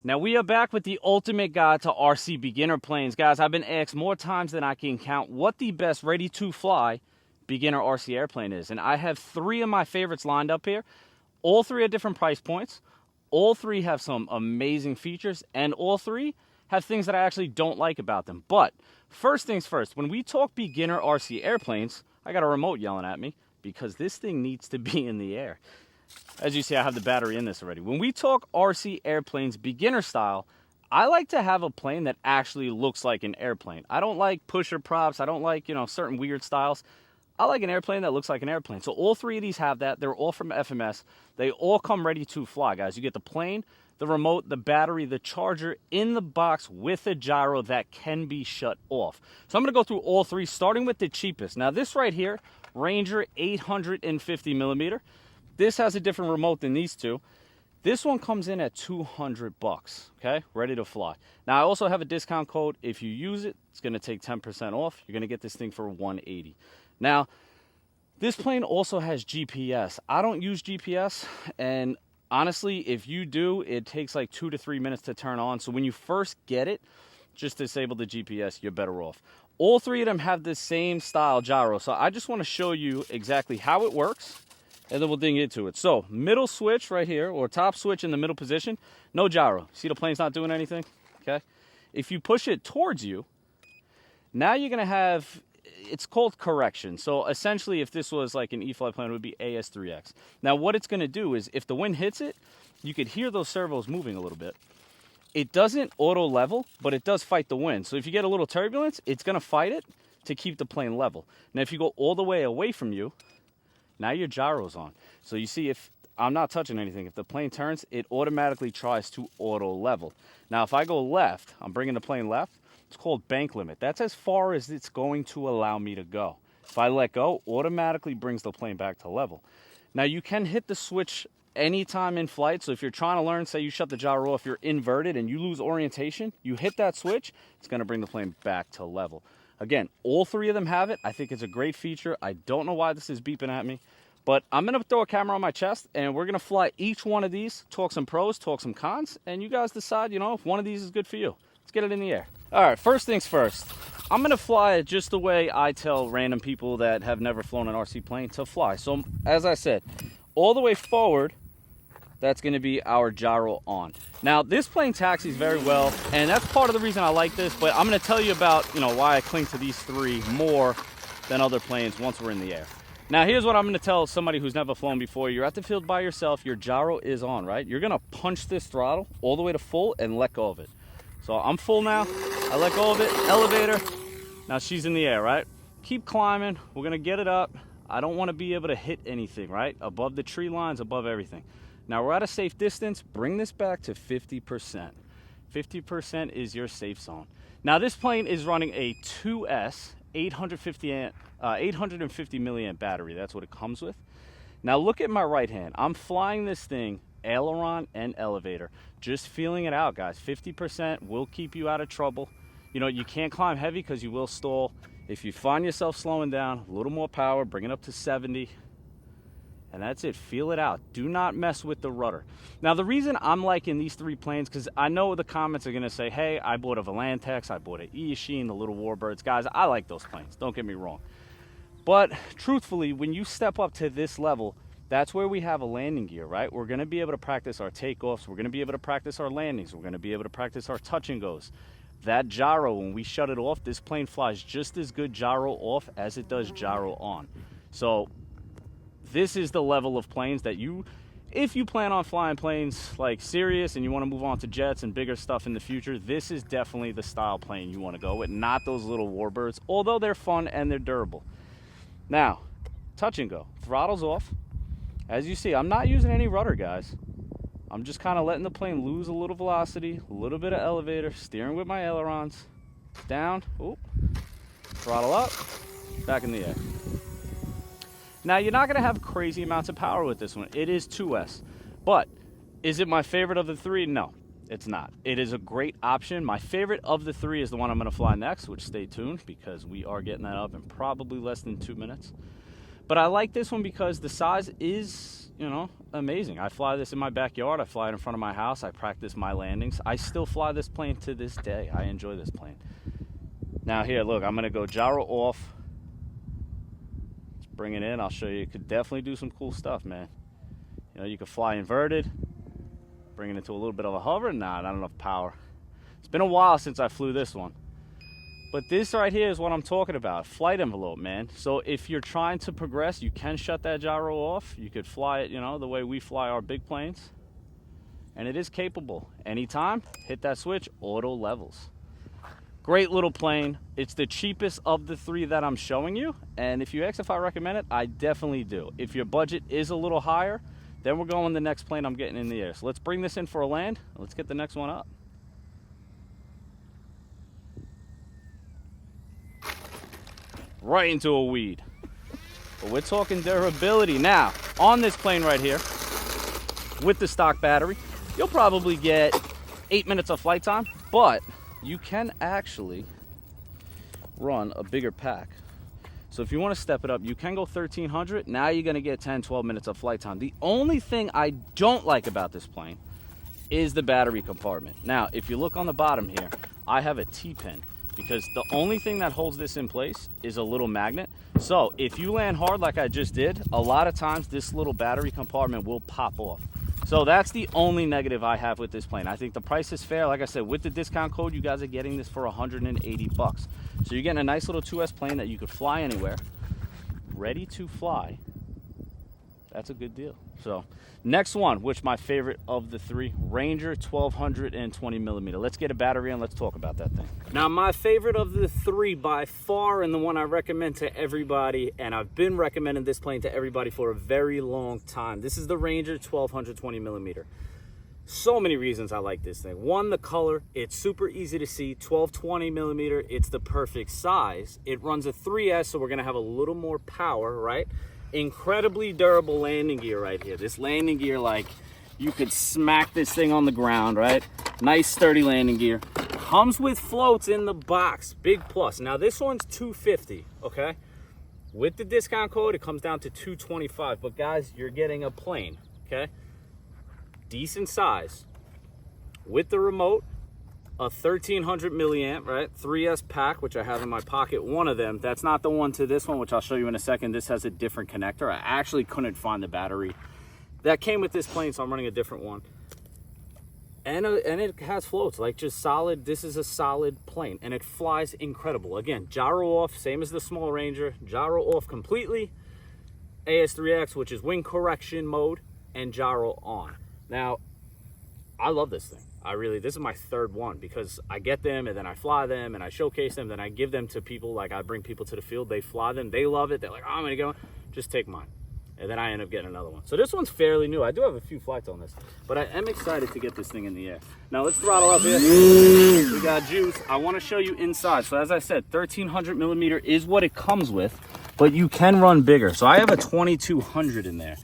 Now we are back with the ultimate guide to RC beginner planes. Guys, I've been asked more times than I can count what the best ready to fly beginner RC airplane is. And I have 3 of my favorites lined up here. All 3 are different price points. All 3 have some amazing features, and all 3 have things that I actually don't like about them. But first things first, when we talk beginner RC airplanes, I got a remote yelling at me because this thing needs to be in the air. As you see, I have the battery in this already. When we talk RC airplanes beginner style, I like to have a plane that actually looks like an airplane. I don't like pusher props. I don't like, certain weird styles. I like an airplane that looks like an airplane. So all 3 of these have that. They're all from FMS. They all come ready to fly, guys. You get the plane, the remote, the battery, the charger in the box with a gyro that can be shut off. So I'm going to go through all 3, starting with the cheapest. Now this right here, Ranger 850 millimeter. This has a different remote than these 2. This one comes in at $200, okay? Ready to fly. Now, I also have a discount code. If you use it, it's going to take 10% off. You're going to get this thing for $180. Now, this plane also has GPS. I don't use GPS, and honestly, if you do, it takes like 2 to 3 minutes to turn on. So when you first get it, just disable the GPS, you're better off. All 3 of them have the same style gyro. So I just want to show you exactly how it works, and then we'll dig into it. So middle switch right here, or top switch in the middle position, no gyro. See the plane's not doing anything? Okay. If you push it towards you, now you're going to have, it's called correction. So essentially, if this was like an E-flite plane, it would be AS3X. Now what it's going to do is, if the wind hits it, you could hear those servos moving a little bit. It doesn't auto level, but it does fight the wind. So if you get a little turbulence, it's going to fight it to keep the plane level. Now if you go all the way away from you, now your gyro's on. So you see, if I'm not touching anything, if the plane turns, it automatically tries to auto level. Now, if I go left, I'm bringing the plane left, it's called bank limit. That's as far as it's going to allow me to go. If I let go, automatically brings the plane back to level. Now, you can hit the switch anytime in flight. So if you're trying to learn, say you shut the gyro off, you're inverted and you lose orientation, you hit that switch, it's going to bring the plane back to level. Again, all 3 of them have it. I think it's a great feature. I don't know why this is beeping at me, but I'm going to throw a camera on my chest, and we're going to fly each one of these, talk some pros, talk some cons, and you guys decide, if one of these is good for you. Let's get it in the air. All right, first things first. I'm going to fly it just the way I tell random people that have never flown an RC plane to fly. So, as I said, all the way forward, that's going to be our gyro on. Now, this plane taxis very well, and that's part of the reason I like this, but I'm going to tell you about, why I cling to these 3 more than other planes once we're in the air. Now, here's what I'm going to tell somebody who's never flown before. You're at the field by yourself, your gyro is on, right? You're going to punch this throttle all the way to full and let go of it. So I'm full now, I let go of it, elevator, now she's in the air, right? Keep climbing, we're going to get it up. I don't want to be able to hit anything, right? Above the tree lines, above everything. Now we're at a safe distance. Bring this back to 50%. 50% is your safe zone. Now this plane is running a 2S 850 milliamp battery. That's what it comes with. Now look at my right hand. I'm flying this thing aileron and elevator. Just feeling it out, guys. 50% will keep you out of trouble. You can't climb heavy because you will stall. If you find yourself slowing down, a little more power, bring it up to 70. And that's it. Feel it out. Do not mess with the rudder. Now, the reason I'm liking these 3 planes, because I know the comments are going to say, hey, I bought a Volantex, I bought an E-Sheen, the little Warbirds. Guys, I like those planes. Don't get me wrong. But truthfully, when you step up to this level, that's where we have a landing gear, right? We're going to be able to practice our takeoffs. We're going to be able to practice our landings. We're going to be able to practice our touch and goes. That gyro, when we shut it off, this plane flies just as good gyro off as it does gyro on. So this is the level of planes that if you plan on flying planes like serious and you want to move on to jets and bigger stuff in the future, this is definitely the style plane you want to go with, not those little Warbirds, although they're fun and they're durable. Now, touch and go. Throttle's off. As you see, I'm not using any rudder, guys. I'm just kind of letting the plane lose a little velocity, a little bit of elevator, steering with my ailerons. Down, ooh, throttle up, back in the air. Now, you're not going to have crazy amounts of power with this one. It is 2S. But is it my favorite of the 3? No, it's not. It is a great option. My favorite of the 3 is the one I'm going to fly next, which stay tuned because we are getting that up in probably less than 2 minutes. But I like this one because the size is you know, amazing. I fly this in my backyard. I fly it in front of my house. I practice my landings. I still fly this plane to this day. I enjoy this plane. Now here, look, I'm gonna go gyro off. Let's bring it in. I'll show you. You could definitely do some cool stuff, man. You know, you could fly inverted, bring it into a little bit of a hover. Nah, not enough power. It's been a while since I flew this one. But this right here is what I'm talking about. Flight envelope, man. So if you're trying to progress, you can shut that gyro off. You could fly it, you know, the way we fly our big planes. And it is capable. Anytime, hit that switch, auto levels. Great little plane. It's the cheapest of the three that I'm showing you. And if you ask if I recommend it, I definitely do. If your budget is a little higher, then we're going the next plane I'm getting in the air. So let's bring this in for a land. Let's get the next one up. Right into a weed. But we're talking durability. Now, on this plane right here, with the stock battery, you'll probably get 8 minutes of flight time, but you can actually run a bigger pack. So if you want to step it up, you can go 1300. Now you're going to get 10, 12 minutes of flight time. The only thing I don't like about this plane is the battery compartment. Now, if you look on the bottom here, I have a T-pin because the only thing that holds this in place is a little magnet. So if you land hard like I just did, a lot of times this little battery compartment will pop off. So that's the only negative I have with this plane. I think the price is fair. Like I said, with the discount code, you guys are getting this for 180 bucks. So you're getting a nice little 2S plane that you could fly anywhere, ready to fly. That's a good deal. So next one, which my favorite of the three, Ranger 1220 millimeter. Let's get a battery and let's talk about that thing. Now, my favorite of the three by far, and the one I recommend to everybody, and I've been recommending this plane to everybody for a very long time. This is the Ranger 1220 millimeter. So many reasons I like this thing. One, the color. It's super easy to see. 1220 millimeter. It's the perfect size. It runs a 3S, so we're going to have a little more power, right? Incredibly durable landing gear right here. This landing gear, like, you could smack this thing on the ground, right? Nice sturdy landing gear. Comes with floats in the box. Big plus. Now this one's $250, okay? With the discount code, it comes down to $225. But guys, you're getting a plane, okay? Decent size. With the remote, a 1300 milliamp, right? 3S pack, which I have in my pocket. One of them. That's not the one to this one, which I'll show you in a second. This has a different connector. I actually couldn't find the battery that came with this plane, so I'm running a different one. And it has floats, like just solid. This is a solid plane, and it flies incredible. Again, gyro off, same as the small Ranger. Gyro off completely. AS3X, which is wing correction mode, and gyro on. Now, I love this thing. This is my third one because I get them and then I fly them and I showcase them. Then I give them to people. Like, I bring people to the field, they fly them, they love it. They're like, oh, I'm gonna go, just take mine. And then I end up getting another one. So this one's fairly new. I do have a few flights on this, but I am excited to get this thing in the air. Now let's throttle up here. We got juice. I wanna show you inside. So as I said, 1300 millimeter is what it comes with, but you can run bigger. So I have a 2200 in there.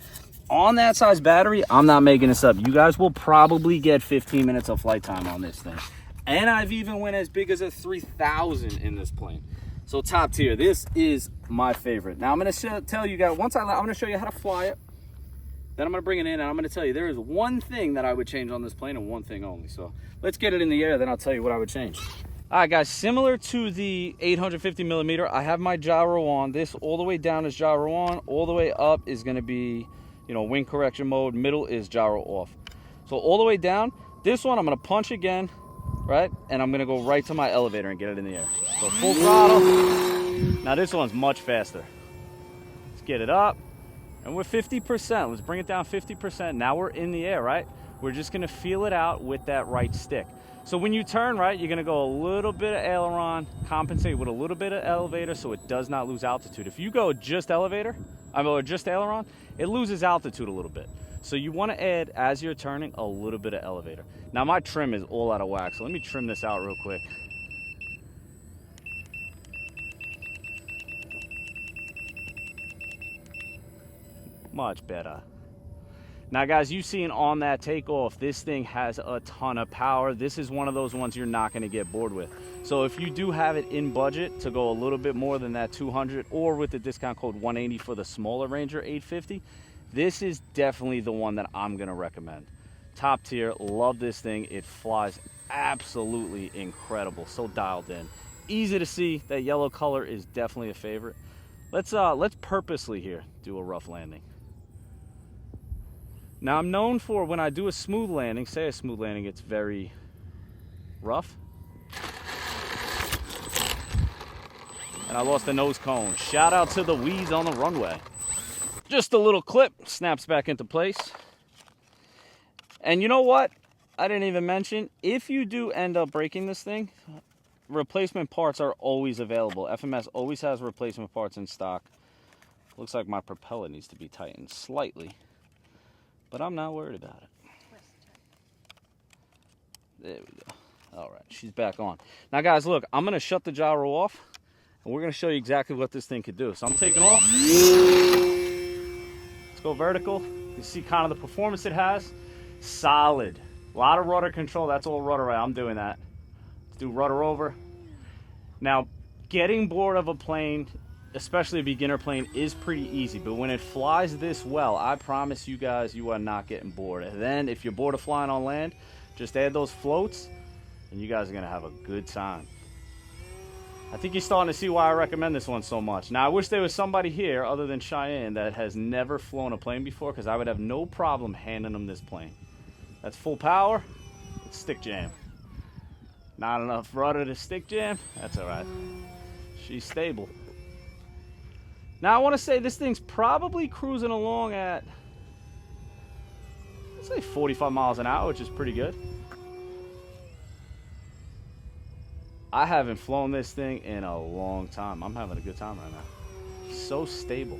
On that size battery, I'm not making this up. You guys will probably get 15 minutes of flight time on this thing. And I've even went as big as a 3000 in this plane. So top tier, this is my favorite. Now I'm gonna tell you guys, I'm gonna show you how to fly it. Then I'm gonna bring it in and I'm gonna tell you, there is one thing that I would change on this plane and one thing only. So let's get it in the air, then I'll tell you what I would change. All right guys, similar to the 850 millimeter, I have my gyro on. This all the way down is gyro on, all the way up is gonna be, you know, wing correction mode, middle is gyro off. So all the way down, this one I'm gonna punch again, right? And I'm gonna go right to my elevator and get it in the air. So full throttle. Now this one's much faster. Let's get it up. And we're 50%, let's bring it down 50%. Now we're in the air, right? We're just gonna feel it out with that right stick. So when you turn right, you're gonna go a little bit of aileron, compensate with a little bit of elevator so it does not lose altitude. If you go just elevator, or just aileron, it loses altitude a little bit. So you wanna add, as you're turning, a little bit of elevator. Now my trim is all out of whack, so let me trim this out real quick. Much better. Now guys, you've seen on that takeoff, this thing has a ton of power. This is one of those ones you're not gonna get bored with. So if you do have it in budget to go a little bit more than that 200, or with the discount code 180 for the smaller Ranger 850, This is definitely the one that I'm gonna recommend. Top tier, love this thing. It flies absolutely incredible, so dialed in. Easy to see, that yellow color is definitely a favorite. Let's purposely here do a rough landing. Now I'm known for when I do a smooth landing, say a smooth landing, it's very rough. And I lost the nose cone. Shout out to the weeds on the runway. Just a little clip, snaps back into place. And you know what? I didn't even mention, if you do end up breaking this thing, replacement parts are always available. FMS always has replacement parts in stock. Looks like my propeller needs to be tightened slightly, but I'm not worried about it. There we go. All right, she's back on. Now guys, look, I'm gonna shut the gyro off and we're gonna show you exactly what this thing could do. So I'm taking off. Let's go vertical. You see kind of the performance it has. Solid. A lot of rudder control. That's all rudder right. I'm doing that. Let's do rudder over. Now, getting board of a plane, especially a beginner plane, is pretty easy. But when it flies this well, I promise you guys, you are not getting bored. And then if you're bored of flying on land, just add those floats and you guys are going to have a good time. I think you're starting to see why I recommend this one so much. Now, I wish there was somebody here other than Cheyenne that has never flown a plane before, because I would have no problem handing them this plane. That's full power. It's stick jam. Not enough rudder to stick jam. That's all right. She's stable. Now, I want to say this thing's probably cruising along at, let's say 45 miles an hour, which is pretty good. I haven't flown this thing in a long time. I'm having a good time right now. So stable.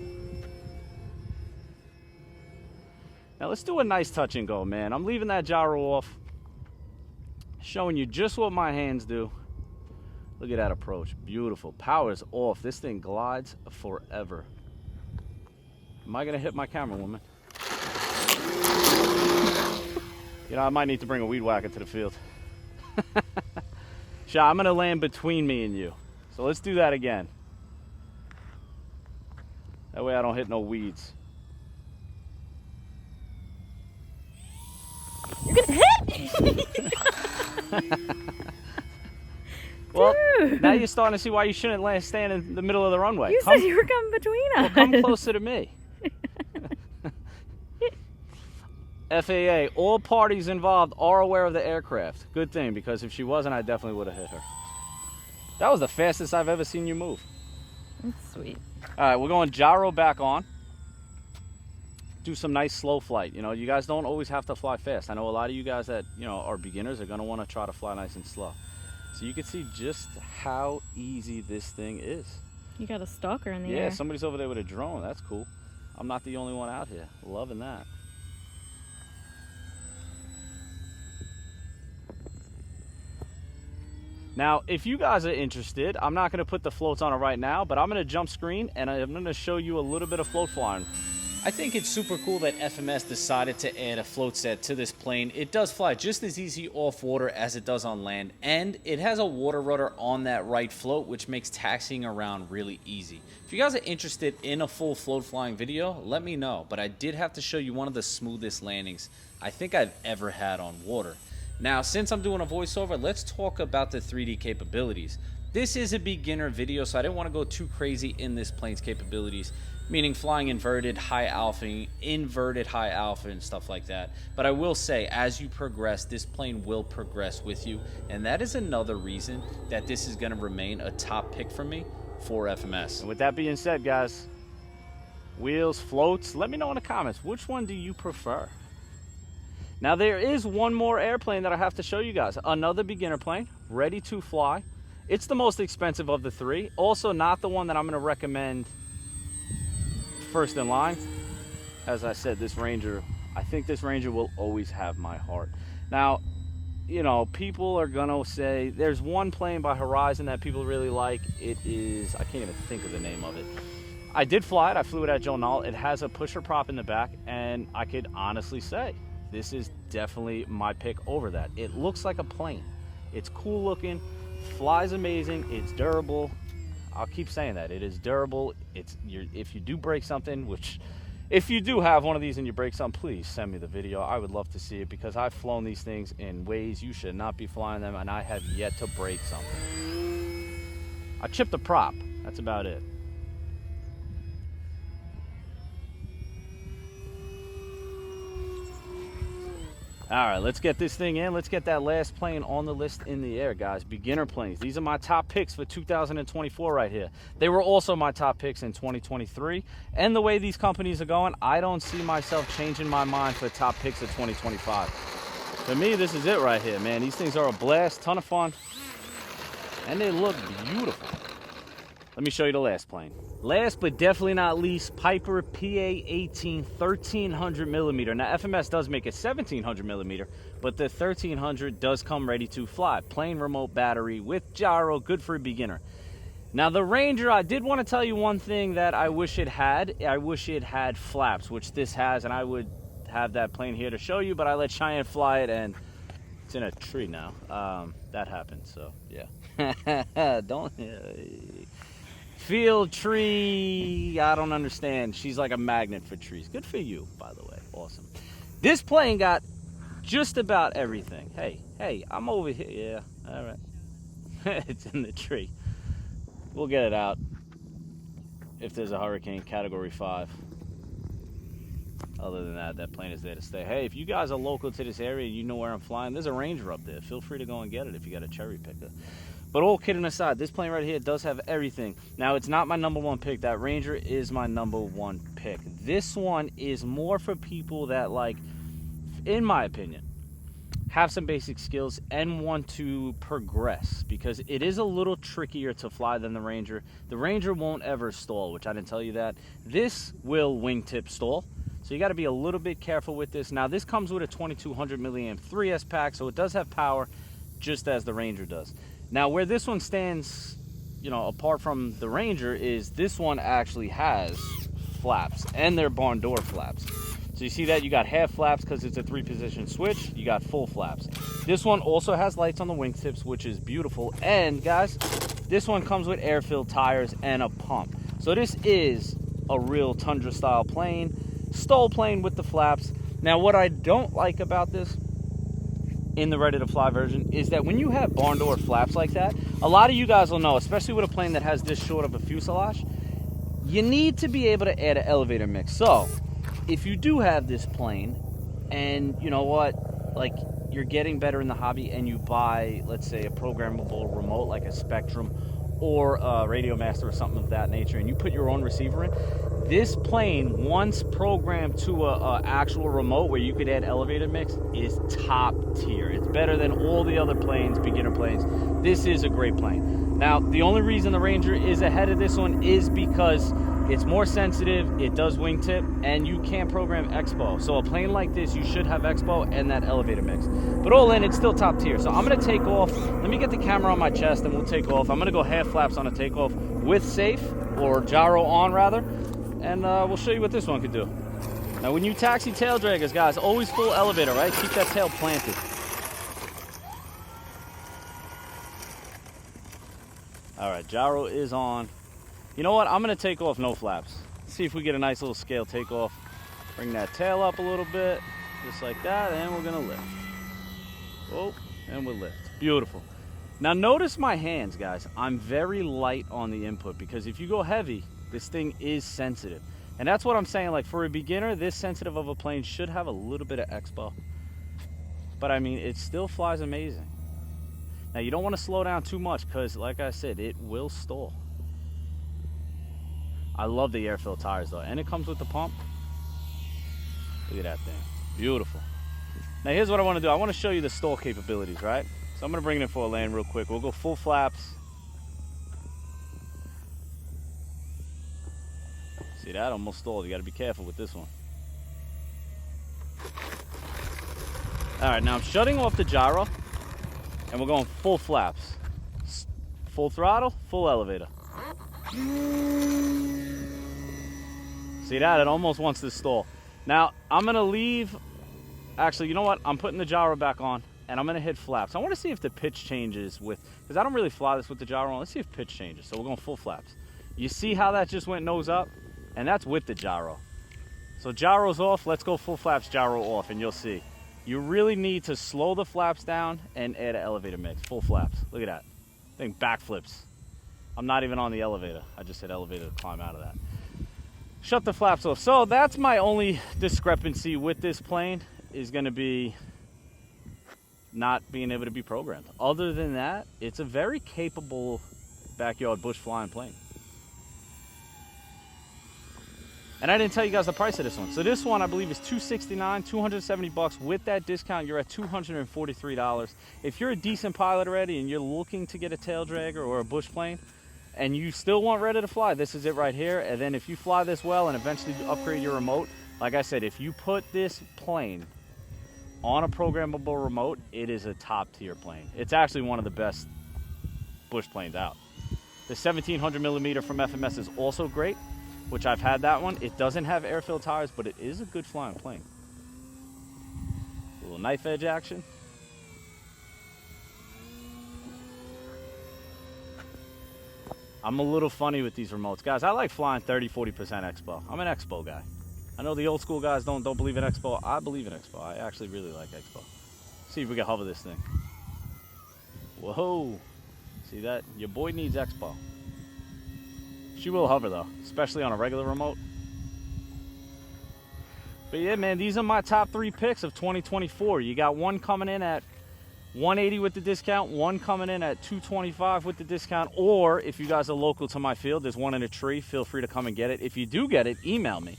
Now let's do a nice touch and go, man. I'm leaving that gyro off, showing you just what my hands do. Look at that approach. Beautiful. Power's off. This thing glides forever. Am I gonna hit my camera, woman? You know, I might need to bring a weed whacker to the field. I'm gonna land between me and you. So let's do that again. That way I don't hit no weeds. You're gonna hit! Well, now you're starting to see why you shouldn't stand in the middle of the runway. You said you were coming between us. Well, come closer to me. FAA, all parties involved are aware of the aircraft. Good thing, because if she wasn't, I definitely would have hit her. That was the fastest I've ever seen you move. That's sweet. All right, we're going gyro back on. Do some nice slow flight. You know, you guys don't always have to fly fast. I know a lot of you guys that, you know, are beginners are going to want to try to fly nice and slow. So you can see just how easy this thing is. You got a stalker in the air. Yeah, somebody's over there with a drone. That's cool. I'm not the only one out here. Loving that. Now, if you guys are interested, I'm not going to put the floats on it right now, but I'm going to jump screen and I'm going to show you a little bit of float flying. I think it's super cool that FMS decided to add a float set to this plane. It does fly just as easy off water as it does on land, and it has a water rudder on that right float, which makes taxiing around really easy. If you guys are interested in a full float flying video, let me know, but I did have to show you one of the smoothest landings I think I've ever had on water. Now, since I'm doing a voiceover, let's talk about the 3D capabilities. This is a beginner video, so I didn't want to go too crazy in this plane's capabilities, meaning flying inverted high alpha, and stuff like that. But I will say, as you progress, this plane will progress with you, and that is another reason that this is going to remain a top pick for me for FMS. And with that being said, guys, wheels, floats, let me know in the comments, which one do you prefer? Now, there is one more airplane that I have to show you guys. Another beginner plane, ready to fly. It's the most expensive of the three. Also, not the one that I'm going to recommend first in line. As I said, this Ranger, I think this Ranger will always have my heart. Now, you know, people are going to say, there's one plane by Horizon that people really like. It is, I can't even think of the name of it. I did fly it. I flew it at Joe Null. It has a pusher prop in the back, and I could honestly say, this is definitely my pick over that. It looks like a plane. It's cool looking, flies amazing, it's durable. I'll keep saying that. It is durable. If you do break something, which If you do have one of these and you break something, please send me the video. I would love to see it because I've flown these things in ways you should not be flying them, and I have yet to break something. I chipped a prop. That's about it. All right, let's get this thing in. Let's get that last plane on the list in the air, guys. Beginner planes. These are my top picks for 2024 right here. They were also my top picks in 2023. And the way these companies are going, I don't see myself changing my mind for top picks of 2025. For me, this is it right here, man. These things are a blast, ton of fun, and they look beautiful. Let me show you the last plane. Last but definitely not least, Piper PA-18 1300 millimeter. Now FMS does make a 1700 millimeter, but the 1300 does come ready to fly. Plain remote battery with gyro, good for a beginner. Now the Ranger, I did want to tell you one thing that I wish it had. I wish it had flaps, which this has, and I would have that plane here to show you, but I let Cheyenne fly it, and it's in a tree now. That happened, so yeah. Don't... Field tree, I don't understand. She's like a magnet for trees. Good for you, by the way. Awesome. This plane got just about everything. Hey, I'm over here. Yeah, all right. It's in the tree. We'll get it out if there's a hurricane, category 5. Other than that, that plane is there to stay. Hey, if you guys are local to this area, you know where I'm flying, there's a Ranger up there. Feel free to go and get it if you got a cherry picker. But all kidding aside, this plane right here does have everything. Now, it's not my #1 pick. That Ranger is my #1 pick. This one is more for people that, like, in my opinion, have some basic skills and want to progress, because it is a little trickier to fly than the Ranger. The Ranger won't ever stall, which I didn't tell you that. This will wingtip stall. So you got to be a little bit careful with this. Now, this comes with a 2200 milliamp 3S pack, so it does have power just as the Ranger does. Now, where this one stands, you know, apart from the Ranger, is this one actually has flaps, and they're barn door flaps. So you see that you got half flaps because it's a 3-position switch. You got full flaps. This one also has lights on the wingtips, which is beautiful. And guys, this one comes with air-filled tires and a pump. So this is a real Tundra style plane, stall plane with the flaps. Now, what I don't like about this in the ready to fly version is that when you have barn door flaps like that, a lot of you guys will know, especially with a plane that has this short of a fuselage, you need to be able to add an elevator mix. So if you do have this plane and you know what, like, you're getting better in the hobby and you buy, let's say, a programmable remote like a Spectrum or a Radio Master or something of that nature, and you put your own receiver in, this plane, once programmed to a actual remote where you could add elevator mix, is top tier. It's better than all the other planes, beginner planes. This is a great plane. Now, the only reason the Ranger is ahead of this one is because it's more sensitive, it does wingtip, and you can't program expo. So a plane like this, you should have expo and that elevator mix. But all in, it's still top tier. So I'm gonna take off. Let me get the camera on my chest and we'll take off. I'm gonna go half flaps on a takeoff with safe, or gyro on rather, and we'll show you what this one could do. Now, when you taxi tail draggers, guys, always full elevator, right? Keep that tail planted. All right, gyro is on. You know what? I'm going to take off no flaps. See if we get a nice little scale takeoff. Bring that tail up a little bit, just like that, and we're going to lift. Oh, and we'll lift. Beautiful. Now, notice my hands, guys. I'm very light on the input because if you go heavy, this thing is sensitive. And that's what I'm saying. Like, for a beginner, this sensitive of a plane should have a little bit of expo. But, I mean, it still flies amazing. Now, you don't want to slow down too much because, like I said, it will stall. I love the air-filled tires, though. And it comes with the pump. Look at that thing. Beautiful. Now, here's what I want to do. I want to show you the stall capabilities, right? So I'm going to bring it in for a land real quick. We'll go full flaps. See that? Almost stalled. You got to be careful with this one. All right, now I'm shutting off the gyro. And we're going full flaps. Full throttle, full elevator. See that? It almost wants to stall. Now, I'm going to leave... Actually, you know what? I'm putting the gyro back on, and I'm going to hit flaps. I want to see if the pitch changes with... Because I don't really fly this with the gyro on. Let's see if pitch changes. So we're going full flaps. You see how that just went nose up? And that's with the gyro. So gyro's off, let's go full flaps gyro off, and you'll see. You really need to slow the flaps down and add an elevator mix. Full flaps, look at that. Thing backflips. I'm not even on the elevator. I just hit elevator to climb out of that. Shut the flaps off. So that's my only discrepancy with this plane, is gonna be not being able to be programmed. Other than that, it's a very capable backyard bush flying plane. And I didn't tell you guys the price of this one. So this one I believe is $269, 270 bucks. With that discount, you're at $243. If you're a decent pilot already and you're looking to get a tail dragger or a bush plane, and you still want ready to fly, this is it right here. And then if you fly this well and eventually upgrade your remote, like I said, if you put this plane on a programmable remote, it is a top tier plane. It's actually one of the best bush planes out. The 1700 millimeter from FMS is also great, which I've had that one. It doesn't have air-filled tires, but it is a good flying plane. A little knife edge action. I'm a little funny with these remotes. Guys, I like flying 30-40% expo. I'm an expo guy. I know the old school guys don't believe in expo. I believe in expo. I actually really like expo. See if we can hover this thing. Whoa. See that? Your boy needs expo. She will hover though, especially on a regular remote. But yeah, man, these are my top 3 picks of 2024. You got one coming in at $180 with the discount, one coming in at $225 with the discount, or if you guys are local to my field, there's one in a tree. Feel free to come and get it. If you do get it, email me.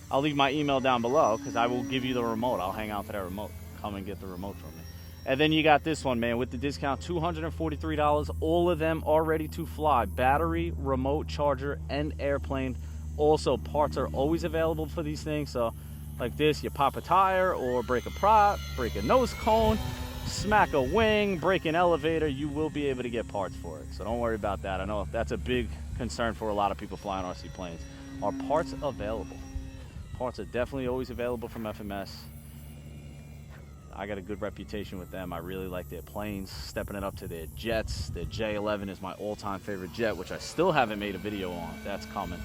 I'll leave my email down below because I will give you the remote. I'll hang out for that remote. Come and get the remote from me. And then you got this one, man, with the discount, $243. All of them are ready to fly. Battery, remote charger, and airplane. Also, parts are always available for these things. So, like this, you pop a tire or break a prop, break a nose cone, smack a wing, break an elevator, you will be able to get parts for it. So don't worry about that. I know that's a big concern for a lot of people flying RC planes. Are parts available? Parts are definitely always available from FMS. I got a good reputation with them. I really like their planes, stepping it up to their jets. Their J11 is my all-time favorite jet, which I still haven't made a video on. That's coming.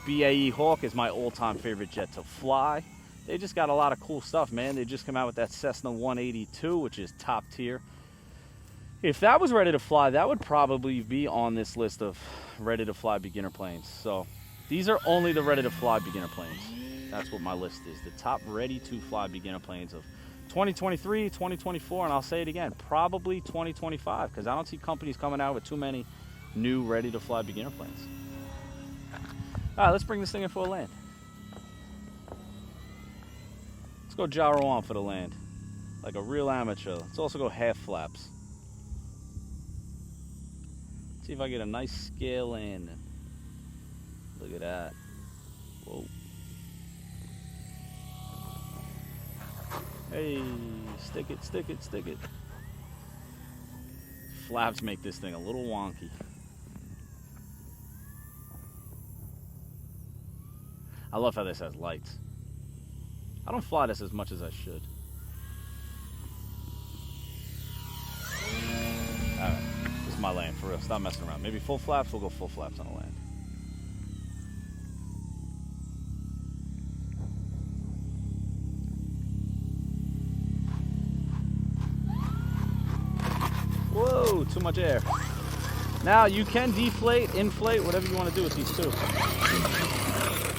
BAE Hawk is my all-time favorite jet to fly. They just got a lot of cool stuff, man. They just come out with that Cessna 182, which is top tier. If that was ready to fly, that would probably be on this list of ready to fly beginner planes. So these are only the ready to fly beginner planes. That's what my list is. The top ready to fly beginner planes of 2023, 2024, and I'll say it again, probably 2025, because I don't see companies coming out with too many new ready to fly beginner planes. All right, let's bring this thing in for a land. Let's go gyro on for the land, like a real amateur. Let's also go half flaps. See if I get a nice scale landing. Look at that. Whoa. Hey, stick it, stick it, stick it. Flaps make this thing a little wonky. I love how this has lights. I don't fly this as much as I should. Alright, this is my land, for real. Stop messing around. Maybe full flaps, we'll go full flaps on the land. Whoa, too much air. Now you can deflate, inflate, whatever you want to do with these too.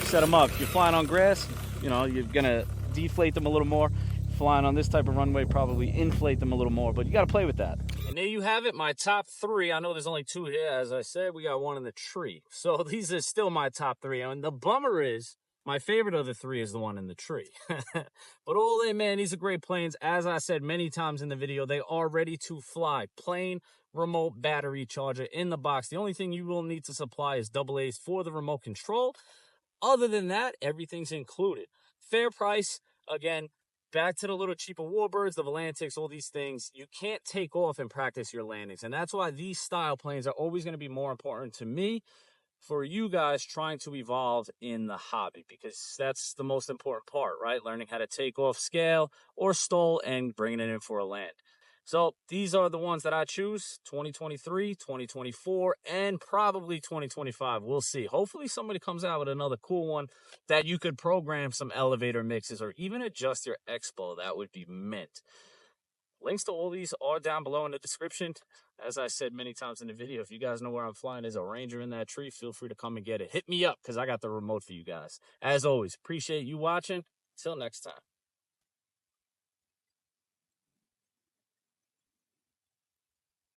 Set them up. If you're flying on grass, you know, you're gonna deflate them a little more. Flying on this type of runway, probably inflate them a little more, but you gotta play with that. And there you have it, my top 3. I know there's only 2 here. As I said, we got one in the tree. So these are still my top 3. And the bummer is, my favorite of the 3 is the one in the tree. But all in, man, these are great planes. As I said many times in the video, they are ready to fly. Plane, remote, battery charger in the box. The only thing you will need to supply is AA's for the remote control. Other than that, everything's included. Fair price. Again, back to the little cheaper Warbirds, the Volantics, all these things. You can't take off and practice your landings. And that's why these style planes are always going to be more important to me for you guys trying to evolve in the hobby, because that's the most important part, right? Learning how to take off, scale, or stall, and bringing it in for a land. So these are the ones that I choose, 2023, 2024, and probably 2025. We'll see. Hopefully somebody comes out with another cool one that you could program some elevator mixes or even adjust your expo. That would be mint. Links to all these are down below in the description. As I said many times in the video, if you guys know where I'm flying, there's a Ranger in that tree. Feel free to come and get it. Hit me up because I got the remote for you guys. As always, appreciate you watching. Till next time.